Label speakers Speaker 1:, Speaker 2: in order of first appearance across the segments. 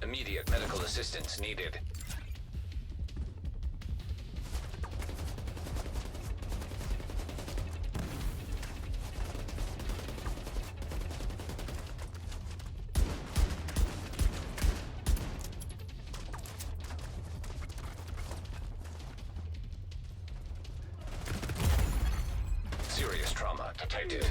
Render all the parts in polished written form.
Speaker 1: Immediate medical assistance needed. Serious trauma detected.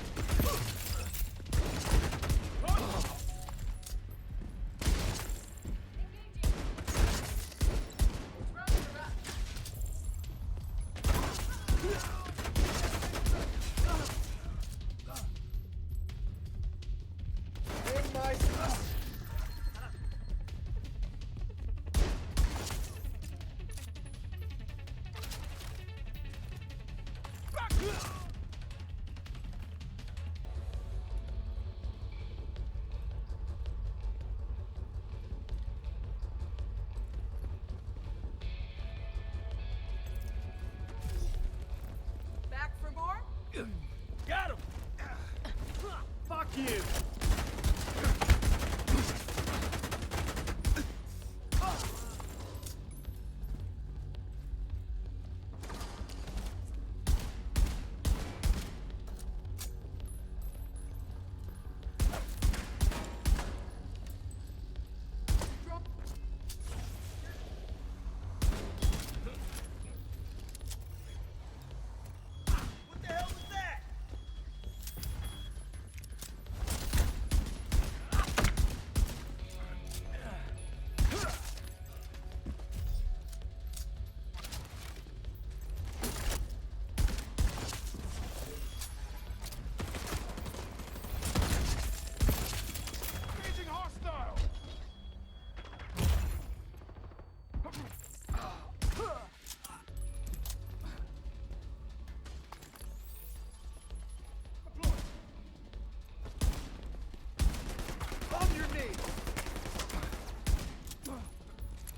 Speaker 2: Back for more?
Speaker 3: Got him! Fuck you! What the hell was that? Engaging hostile! On your knees!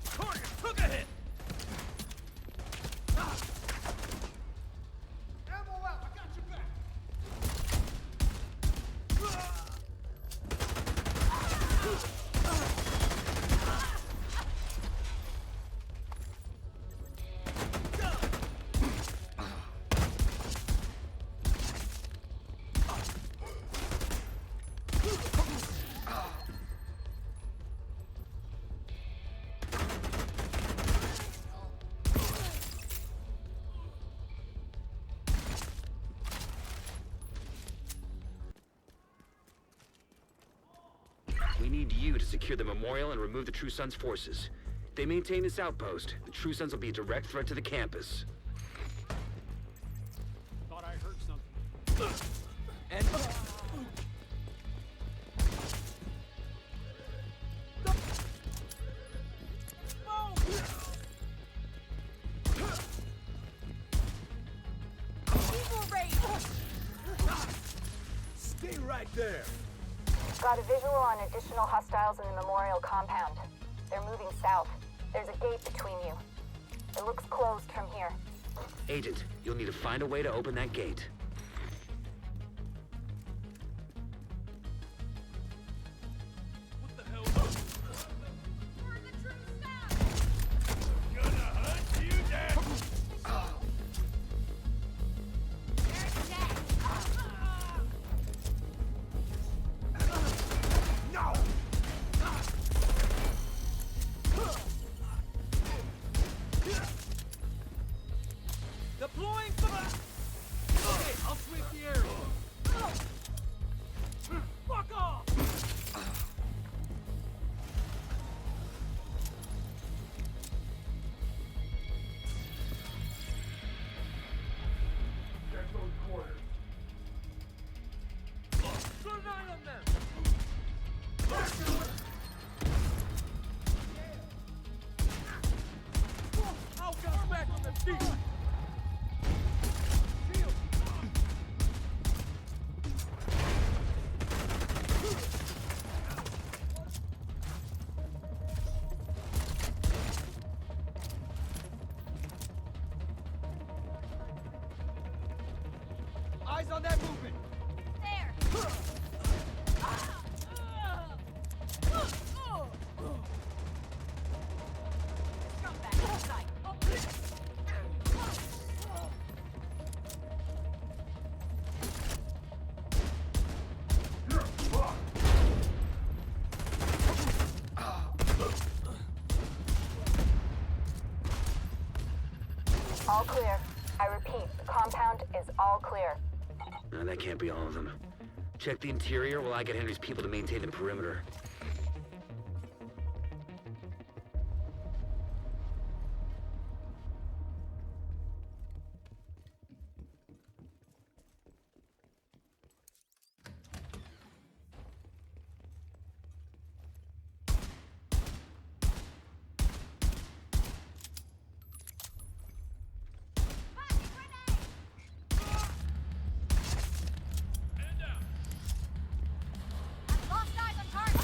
Speaker 3: Target took a hit! Ammo out, I got your back!
Speaker 4: We need you to secure the memorial and remove the True Sons' forces. If they maintain this outpost, the True Sons will be a direct threat to the campus.
Speaker 3: Thought I heard something.
Speaker 4: And...
Speaker 2: Evil rage!
Speaker 3: Stay right there!
Speaker 5: Got a visual on additional hostiles in the memorial compound. They're moving south. There's a gate between you. It looks closed from here.
Speaker 4: Agent, you'll need to find a way to open that gate.
Speaker 3: What the hell?
Speaker 2: We're the true stuff!
Speaker 3: Gonna hunt you down! No! Deploying for the... Okay,
Speaker 5: All clear. I repeat, the compound is all clear.
Speaker 4: No, that can't be all of them. Check the interior while I get Henry's people to maintain the perimeter.
Speaker 2: Lost eyes on target.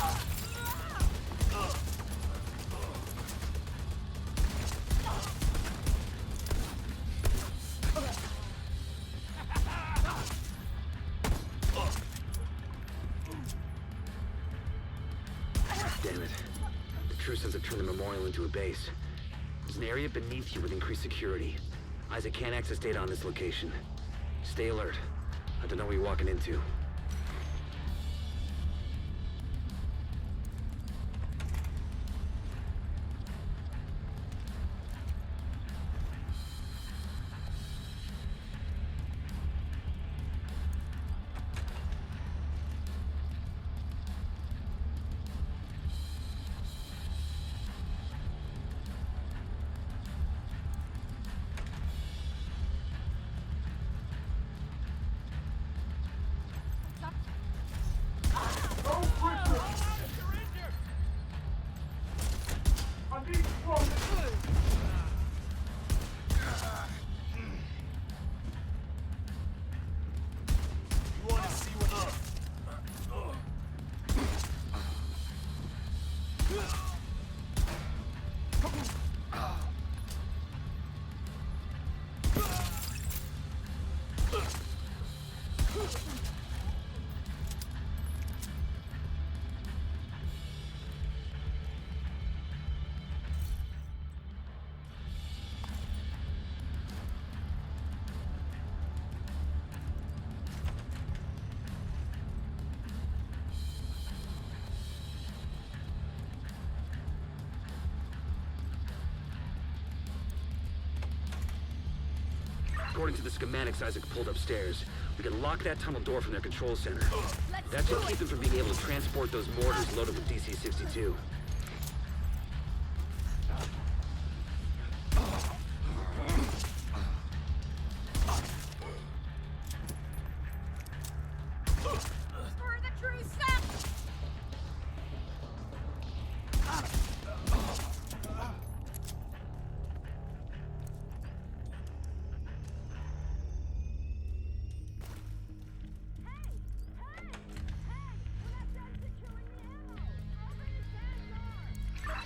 Speaker 4: Damn it. The True Sons have turned the memorial into a base. There's an area beneath you with increased security. Isaac can't access data on this location. Stay alert. I don't know what you're walking into.
Speaker 3: You want to see what?
Speaker 4: According to the schematics Isaac pulled upstairs, we can lock that tunnel door from their control center. That should keep them from being able to transport those mortars loaded with DC-62.
Speaker 2: For the true Sons.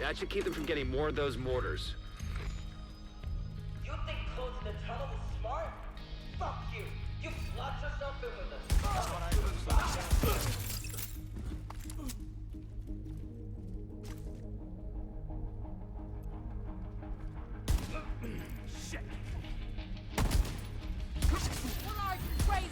Speaker 4: That should keep them from getting more of those mortars.
Speaker 6: You think closing the tunnel is smart? Fuck you! You locked yourself in with us.
Speaker 3: Shit.
Speaker 2: What are you, crazy?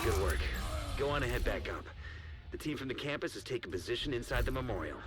Speaker 4: Good work. Go on and head back up. The team from the campus has taken position inside the memorial.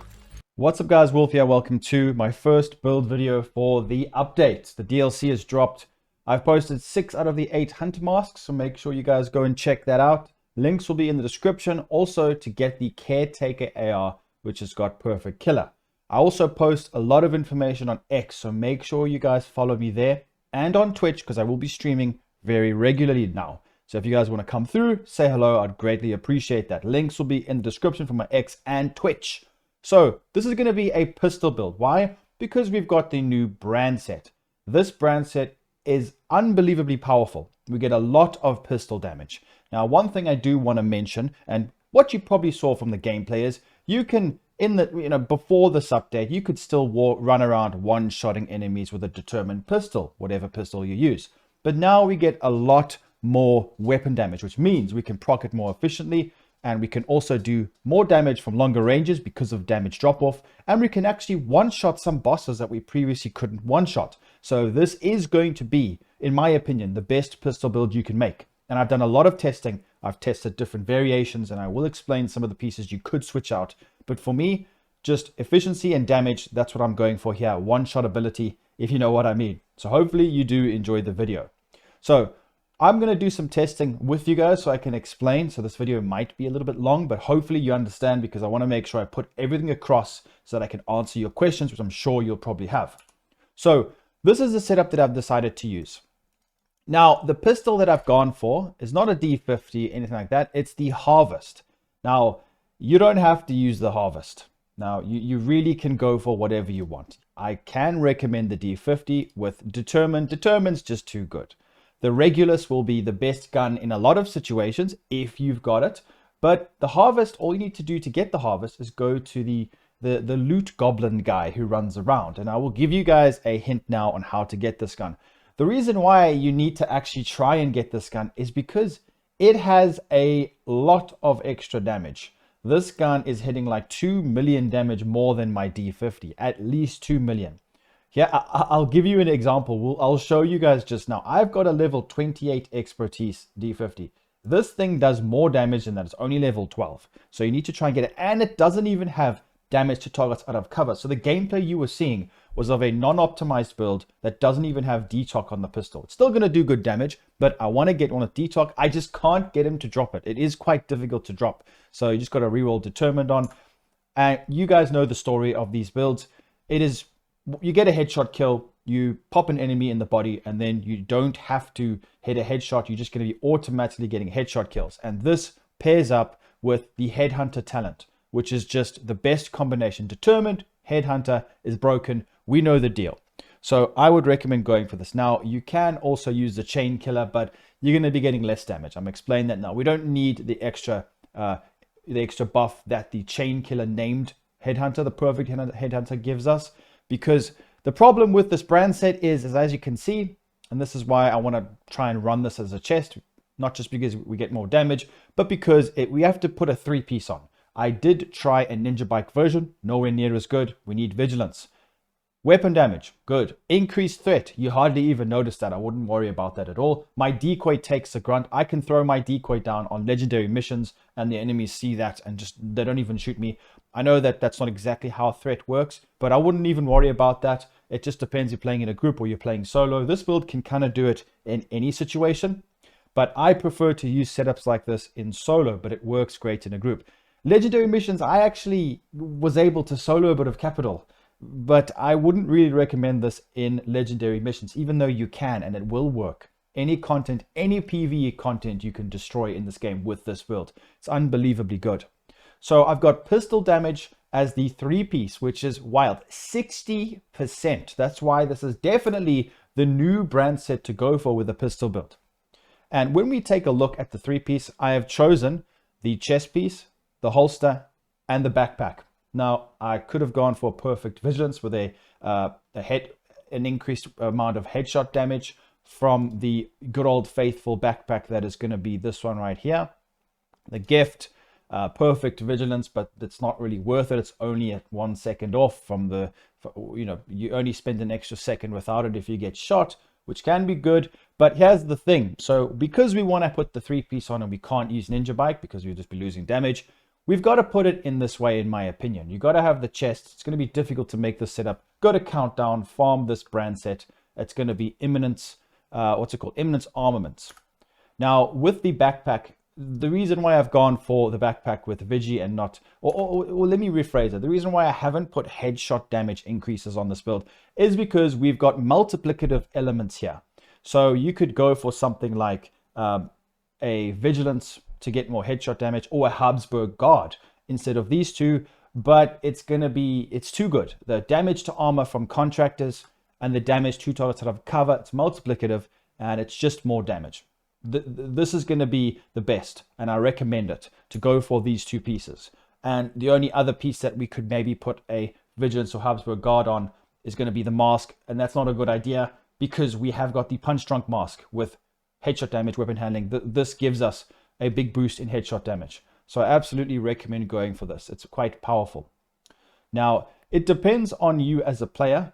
Speaker 7: What's up guys, Wolf here. Welcome to my first build video for the update. The DLC has dropped. I've posted 6 out of the 8 hunter masks, so make sure you guys go and check that out. Links will be in the description. Also to get the Caretaker AR, which has got Perfect Killer. I also post a lot of information on X, so make sure you guys follow me there and on Twitch because I will be streaming very regularly now. So if you guys want to come through, say hello, I'd greatly appreciate that. Links will be in the description for my X and Twitch. So this is going to be a pistol build. Why? Because we've got the new brand set. This brand set is unbelievably powerful. We get a lot of pistol damage. Now, one thing I do want to mention, and what you probably saw from the gameplay is, you can, before this update, you could still run around one-shotting enemies with a determined pistol, whatever pistol you use. but now we get a lot more weapon damage, which means we can proc it more efficiently, and we can also do more damage from longer ranges because of damage drop off, and we can actually one-shot some bosses that we previously couldn't one-shot. So this is going to be, in my opinion, the best pistol build you can make. And I've done a lot of testing. I've tested different variations, and I will explain some of the pieces you could switch out. But for me, just efficiency and damage, that's what I'm going for here. One-shot ability, if you know what I mean. So hopefully you do enjoy the video. So I'm going to do some testing with you guys so I can explain. So this video might be a little bit long, but hopefully you understand, because I want to make sure I put everything across so that I can answer your questions, which I'm sure you'll probably have. So this is the setup that I've decided to use. Now, the pistol that I've gone for is not a D50, anything like that. It's the Harvest. Now, you don't have to use the Harvest. Now, you really can go for whatever you want. I can recommend the D50 with Determined. Determined's just too good. The Regulus will be the best gun in a lot of situations if you've got it. But the Harvest, all you need to do to get the Harvest is go to the loot goblin guy who runs around. And I will give you guys a hint now on how to get this gun. The reason why you need to actually try and get this gun is because it has a lot of extra damage. This gun is hitting like 2 million damage more than my D50, at least 2 million. Yeah, I'll give you an example. I'll show you guys just now. I've got a level 28 expertise D50. This thing does more damage than that. It's only level 12. So you need to try and get it. And it doesn't even have damage to targets out of cover. So the gameplay you were seeing was of a non-optimized build that doesn't even have detox on the pistol. It's still going to do good damage, but I want to get one with detox. I just can't get him to drop it. It is quite difficult to drop. So you just got to reroll Determined on. And you guys know the story of these builds. It is, you get a headshot kill, you pop an enemy in the body, and then you don't have to hit a headshot. You're just going to be automatically getting headshot kills. And this pairs up with the Headhunter talent, which is just the best combination. Determined, Headhunter is broken. We know the deal. So I would recommend going for this. Now, you can also use the Chain Killer, but you're going to be getting less damage. I'm explaining that now. We don't need the extra buff that the Chain Killer named Headhunter, the perfect Headhunter, gives us. Because the problem with this brand set is as you can see, and this is why I want to try and run this as a chest, not just because we get more damage, but because we have to put a 3-piece on. I did try a Ninja Bike version, nowhere near as good. We need Vigilance. Weapon damage, good. Increased threat, you hardly even notice that. I wouldn't worry about that at all. My decoy takes the grunt. I can throw my decoy down on legendary missions and the enemies see that and just, they don't even shoot me. I know that that's not exactly how threat works, but I wouldn't even worry about that. It just depends if you're playing in a group or you're playing solo. This build can kind of do it in any situation, but I prefer to use setups like this in solo, but it works great in a group. Legendary missions, I actually was able to solo a bit of Capital, but I wouldn't really recommend this in legendary missions, even though you can, and it will work. Any content, any PvE content you can destroy in this game with this build. It's unbelievably good. So I've got pistol damage as the 3-piece, which is wild. 60%. That's why this is definitely the new brand set to go for with a pistol build. And when we take a look at the 3-piece, I have chosen the chest piece, the holster, and the backpack. Now, I could have gone for perfect Vigilance with an increased amount of headshot damage from the good old faithful backpack that is going to be this one right here. The gift, perfect Vigilance, but it's not really worth it. It's only at 1 second off from the, you only spend an extra second without it if you get shot, which can be good. But here's the thing. So because we want to put the 3-piece on and we can't use Ninja Bike because we'll just be losing damage, we've got to put it in this way, in my opinion. You got to have the chest. It's going to be difficult to make this setup. Go to Countdown, farm this brand set. It's going to be Imminence, Imminence Armaments. Now, with the backpack, the reason why I've gone for the backpack with Vigi and not, or let me rephrase it. The reason why I haven't put headshot damage increases on this build is because we've got multiplicative elements here. So you could go for something like a Vigilance to get more headshot damage, or a Habsburg guard instead of these two, but it's too good. The damage to armor from contractors and the damage to targets out of cover, it's multiplicative, and it's just more damage. This is going to be the best, and I recommend it to go for these 2 pieces. And the only other piece that we could maybe put a Vigilance or Habsburg guard on is going to be the mask, and that's not a good idea. because we have got the punch drunk mask with headshot damage, weapon handling. This gives us a big boost in headshot damage. So I absolutely recommend going for this. It's quite powerful. Now, it depends on you as a player,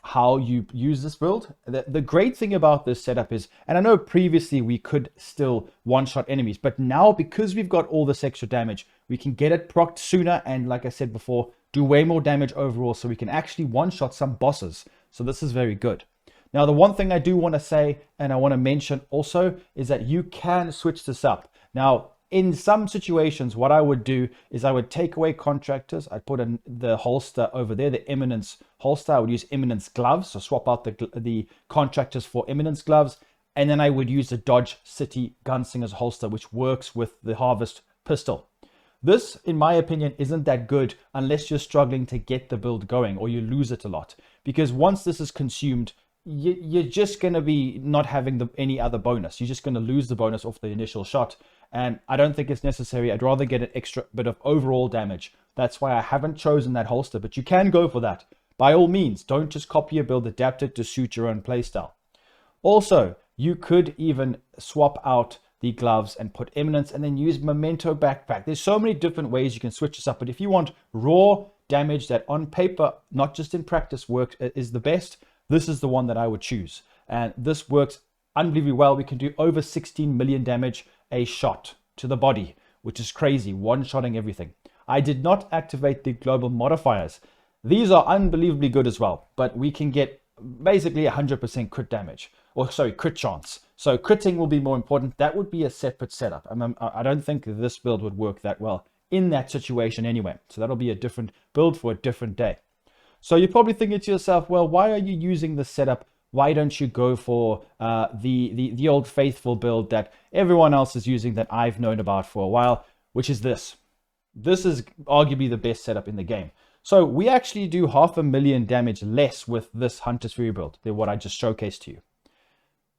Speaker 7: how you use this build. The great thing about this setup is, and I know previously we could still one-shot enemies, but now because we've got all this extra damage, we can get it procced sooner, and like I said before, do way more damage overall, so we can actually one-shot some bosses. So this is very good. Now, the one thing I do want to say, and I want to mention also, is that you can switch this up. Now, in some situations, what I would do is I would take away contractors. I'd put the holster over there, the Eminence holster. I would use Eminence gloves, so swap out the contractors for Eminence gloves. And then I would use the Dodge City Gunslinger's holster, which works with the Harvest pistol. This, in my opinion, isn't that good unless you're struggling to get the build going or you lose it a lot. Because once this is consumed, you're just going to be not having any other bonus. You're just going to lose the bonus off the initial shot. And I don't think it's necessary. I'd rather get an extra bit of overall damage. That's why I haven't chosen that holster, but you can go for that. By all means, don't just copy a build, adapt it to suit your own playstyle. Also, you could even swap out the gloves and put Eminence and then use Memento Backpack. There's so many different ways you can switch this up, but if you want raw damage that on paper, not just in practice, works is the best, this is the one that I would choose. And this works unbelievably well. We can do over 16 million damage a shot to the body, which is crazy, one-shotting everything. I did not activate the global modifiers. These are unbelievably good as well, but we can get basically 100% crit damage, or sorry, crit chance. So critting will be more important. That would be a separate setup. I don't think this build would work that well in that situation anyway. So that'll be a different build for a different day. So you're probably thinking to yourself, well, why are you using this setup? Why don't you go for the old faithful build that everyone else is using that I've known about for a while, which is this. This is arguably the best setup in the game. So we actually do 500,000 damage less with this Hunter's Fury build than what I just showcased to you.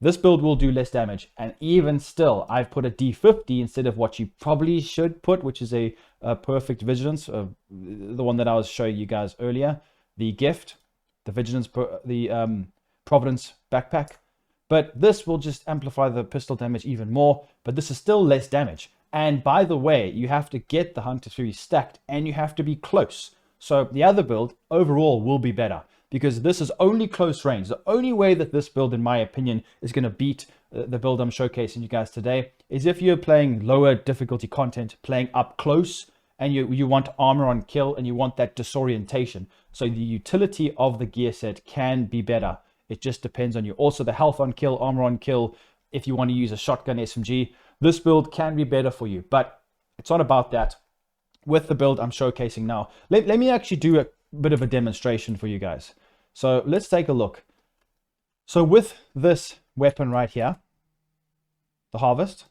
Speaker 7: This build will do less damage, and even still, I've put a D50 instead of what you probably should put, which is a perfect Vigilance, the one that I was showing you guys earlier, the gift, the Vigilance, the Providence backpack. But this will just amplify the pistol damage even more, but this is still less damage. And by the way, you have to get the Hunter's Fury stacked, and you have to be close. So the other build overall will be better, because this is only close range. The only way that this build, in my opinion, is going to beat the build I'm showcasing you guys today is if you're playing lower difficulty content, playing up close, and you want armor on kill, and you want that disorientation. So the utility of the gear set can be better. It just depends on you. Also, the health on kill, armor on kill, if you want to use a shotgun SMG, this build can be better for you. But it's not about that. With the build I'm showcasing now, let me actually do a bit of a demonstration for you guys. So let's take a look. So with this weapon right here, the Harvest,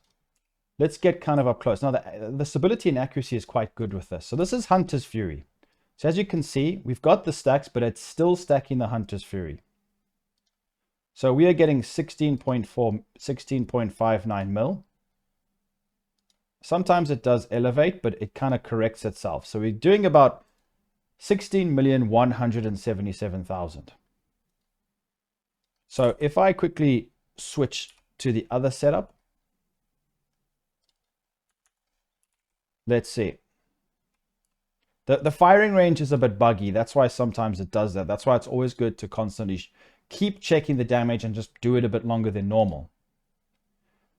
Speaker 7: let's get kind of up close. Now the stability and accuracy is quite good with this. So this is Hunter's Fury. So as you can see, we've got the stacks, but it's still stacking the Hunter's Fury. So we are getting 16.4, 16.59 mil. Sometimes it does elevate, but it kind of corrects itself. So we're doing about 16,177,000. So if I quickly switch to the other setup, let's see. The firing range is a bit buggy. That's why sometimes it does that. That's why it's always good to constantly keep checking the damage and just do it a bit longer than normal.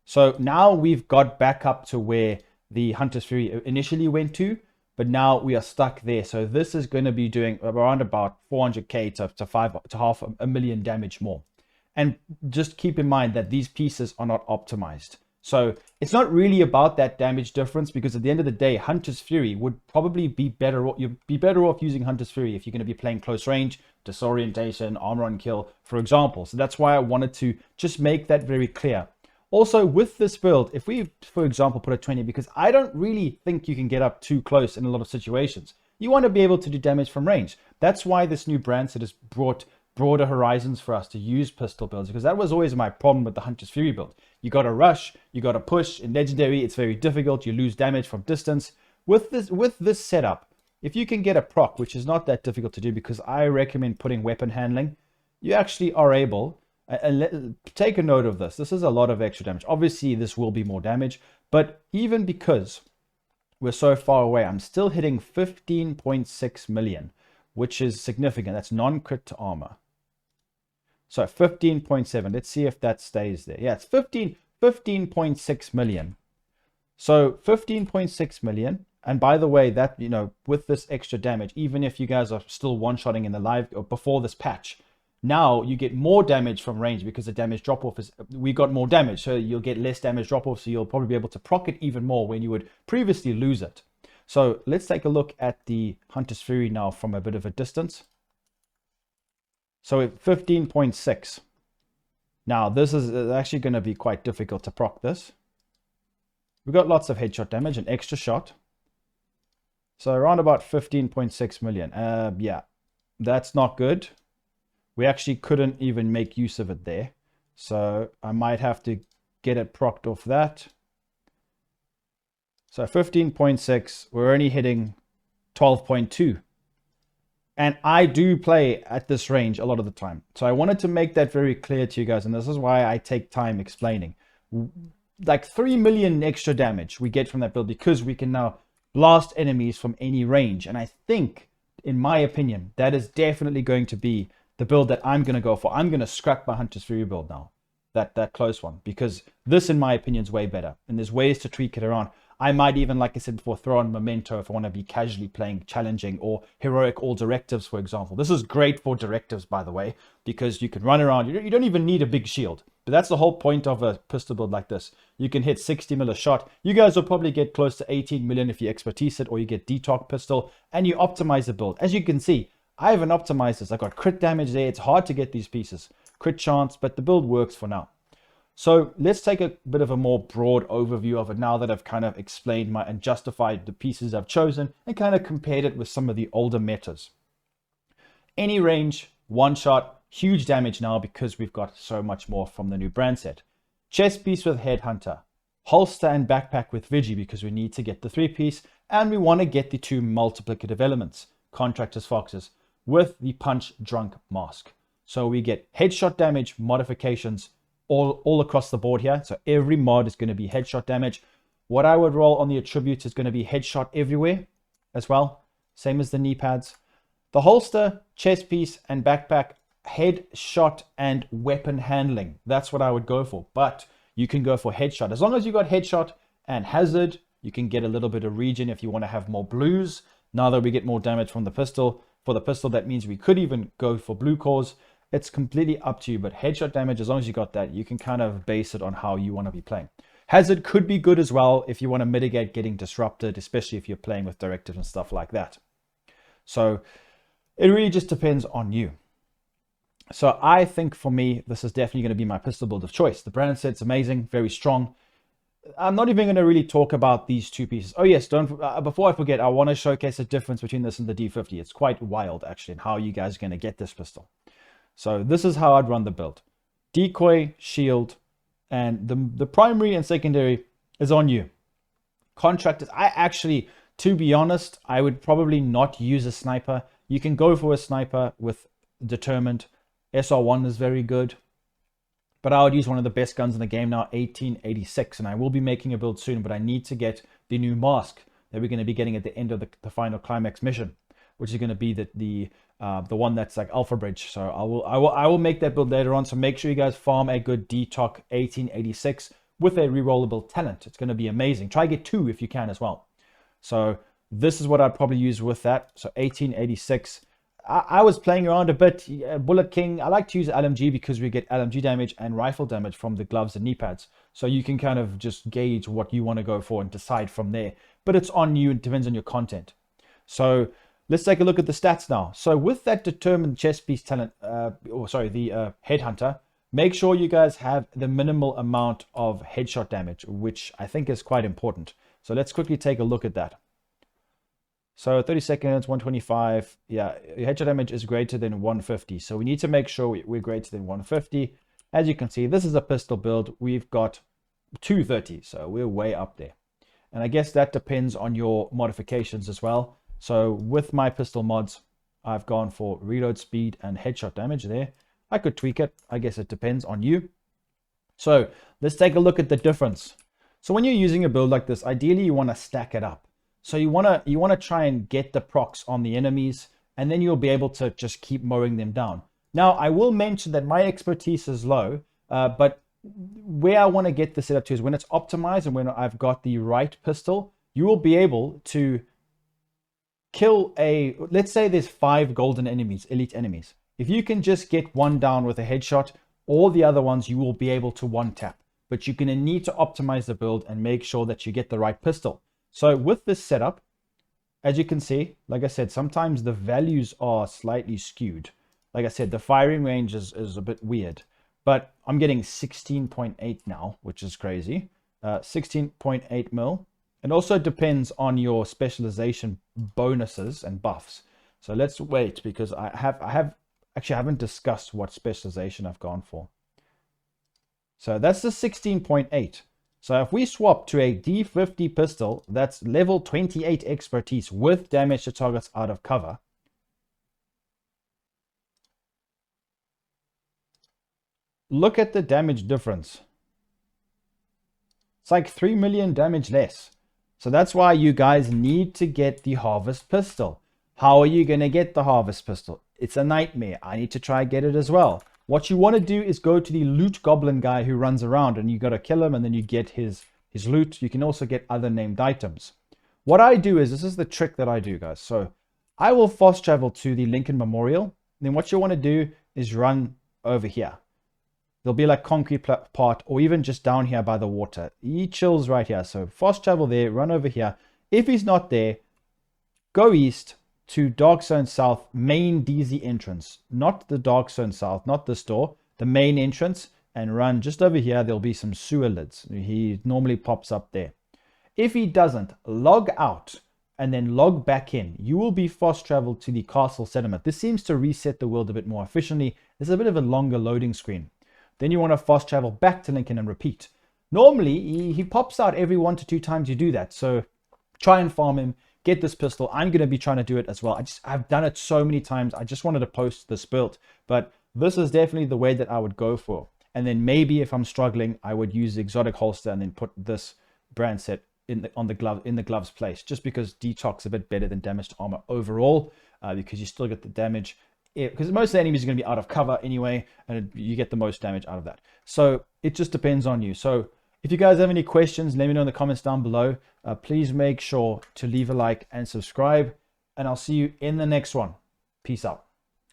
Speaker 7: So now we've got back up to where the Hunter's Fury initially went to, but now we are stuck there. So this is going to be doing around about 400k to 500,000 damage more. And just keep in mind that these pieces are not optimized. So it's not really about that damage difference, because at the end of the day, Hunter's Fury would probably be better. You'd be better off using Hunter's Fury if you're going to be playing close range, disorientation, armor on kill, for example. So that's why I wanted to just make that very clear. Also, with this build, if we, for example, put a 20, because I don't really think you can get up too close in a lot of situations. You want to be able to do damage from range. That's why this new brand set has brought broader horizons for us to use pistol builds, because that was always my problem with the Hunter's Fury build. You got to rush, you got to push. In Legendary, it's very difficult. You lose damage from distance. With this setup, if you can get a proc, which is not that difficult to do, because I recommend putting weapon handling, you actually are able Take a note of this. This is a lot of extra damage. Obviously, this will be more damage, but even because we're so far away, I'm still hitting 15.6 million, which is significant. That's non-crit to armor. So 15.7. Let's see if that stays there. Yeah, it's 15.6 million. So 15.6 million. And by the way, that, you know, with this extra damage, even if you guys are still one-shotting in the live or before this patch, now you get more damage from range because the damage drop-off is, we got more damage. So you'll get less damage drop-off. So you'll probably be able to proc it even more when you would previously lose it. So let's take a look at the Hunter's Fury now from a bit of a distance. So 15.6. Now this is actually going to be quite difficult to proc this. We've got lots of headshot damage, an extra shot. So around about 15.6 million. Yeah, that's not good. We actually couldn't even make use of it there. So I might have to get it procced off that. So 15.6, we're only hitting 12.2. And I do play at this range a lot of the time. So I wanted to make that very clear to you guys. And this is why I take time explaining. Like 3 million extra damage we get from that build because we can now blast enemies from any range. And I think, in my opinion, that is definitely going to be the build that I'm going to go for. I'm going to scrap my Hunter's Fury build now. That close one. Because this, in my opinion, is way better. And there's ways to tweak it around. I might even, like I said before, throw on Memento if I want to be casually playing challenging or heroic all directives, for example. This is great for directives, by the way, because you can run around. You don't even need a big shield. But that's the whole point of a pistol build like this. You can hit 60 mil a shot. You guys will probably get close to 18 million if you expertise it or you get detox pistol and you optimize the build. As you can see, I haven't optimized this. I got crit damage there. It's hard to get these pieces. Crit chance, but the build works for now. So let's take a bit of a more broad overview of it now that I've kind of explained and justified the pieces I've chosen and kind of compared it with some of the older metas. Any range, one shot, huge damage now because we've got so much more from the new brand set. Chest piece with Headhunter, holster and backpack with Vigi because we need to get the 3-piece and we want to get the 2 multiplicative elements, Contractor's Foxes, with the Punch Drunk Mask. So we get headshot damage modifications all across the board here. So every mod is going to be headshot damage. What I would roll on the attributes is going to be headshot everywhere as well. Same as the knee pads. The holster, chest piece, and backpack, headshot and weapon handling. That's what I would go for. But you can go for headshot. As long as you got headshot and hazard, you can get a little bit of regen if you want to have more blues. Now that we get more damage from the pistol, for the pistol, that means we could even go for blue cores. It's completely up to you, but headshot damage, as long as you got that, you can kind of base it on how you want to be playing. Hazard could be good as well if you want to mitigate getting disrupted, especially if you're playing with directives and stuff like that. So it really just depends on you. So I think for me, this is definitely going to be my pistol build of choice. The brand set's amazing, very strong. I'm not even going to really talk about these 2 pieces. Oh yes, before I forget, I want to showcase the difference between this and the D50. It's quite wild actually, and how you guys are going to get this pistol. So this is how I'd run the build. Decoy, shield, and the primary and secondary is on you. Contractors, I actually, to be honest, I would probably not use a sniper. You can go for a sniper with Determined. SR1 is very good. But I would use one of the best guns in the game now, 1886. And I will be making a build soon, but I need to get the new mask that we're going to be getting at the end of the final climax mission, which is going to be the one that's like Alpha Bridge. So I will make that build later on. So make sure you guys farm a good detox 1886 with a rerollable talent. It's going to be amazing. Try get 2 if you can as well. So this is what I'd probably use with that. So 1886. I was playing around a bit. Bullet King. I like to use LMG because we get LMG damage and rifle damage from the gloves and knee pads. So you can kind of just gauge what you want to go for and decide from there. But it's on you. It depends on your content. So let's take a look at the stats now. So with that Determined chest piece talent, the Headhunter, make sure you guys have the minimal amount of headshot damage, which I think is quite important. So let's quickly take a look at that. So 30 seconds, 125. Yeah, your headshot damage is greater than 150. So we need to make sure we're greater than 150. As you can see, this is a pistol build. We've got 230, so we're way up there. And I guess that depends on your modifications as well. So with my pistol mods, I've gone for reload speed and headshot damage there. I could tweak it. I guess it depends on you. So let's take a look at the difference. So when you're using a build like this, ideally you want to stack it up. So you want to try and get the procs on the enemies, and then you'll be able to just keep mowing them down. Now, I will mention that my expertise is low, but where I want to get the setup to is when it's optimized and when I've got the right pistol, you will be able to kill let's say there's 5 golden enemies, elite enemies. If you can just get one down with a headshot, all the other ones you will be able to one tap. But you're going to need to optimize the build and make sure that you get the right pistol. So with this setup, as you can see, like I said, sometimes the values are slightly skewed. Like I said, the firing range is a bit weird. But I'm getting 16.8 now, which is crazy. 16.8 mil. It also depends on your specialization bonuses and buffs. So let's wait, because I haven't discussed what specialization I've gone for. So that's the 16.8. So if we swap to a D50 pistol, that's level 28 expertise with damage to targets out of cover. Look at the damage difference. It's like 3 million damage less. So that's why you guys need to get the Harvest Pistol. How are you going to get the Harvest Pistol? It's a nightmare. I need to try and get it as well. What you want to do is go to the loot goblin guy who runs around, and you got to kill him and then you get his loot. You can also get other named items. What I do is, this is the trick that I do, guys. So I will fast travel to the Lincoln Memorial. Then what you want to do is run over here. There'll be like concrete part, or even just down here by the water. He chills right here. So fast travel there, run over here. If he's not there, go east to Dark Zone South, main DZ entrance. Not the Dark Zone South, not this door, the main entrance, and run just over here. There'll be some sewer lids. He normally pops up there. If he doesn't, log out and then log back in. You will be fast traveled to the castle settlement. This seems to reset the world a bit more efficiently. There's a bit of a longer loading screen. Then you want to fast travel back to Lincoln and repeat. Normally, he pops out every 1 to 2 times you do that. So try and farm him. Get this pistol. I'm going to be trying to do it as well. I've done it so many times. I just wanted to post this build. But this is definitely the way that I would go for. And then maybe if I'm struggling, I would use the exotic holster and then put this brand set in the gloves place. Just because detox a bit better than damage to armor overall. Because you still get the damage. Because most of the enemies are going to be out of cover anyway, and you get the most damage out of that. So it just depends on you. So if you guys have any questions, let me know in the comments down below. Please make sure to leave a like and subscribe, and I'll see you in the next one. Peace out.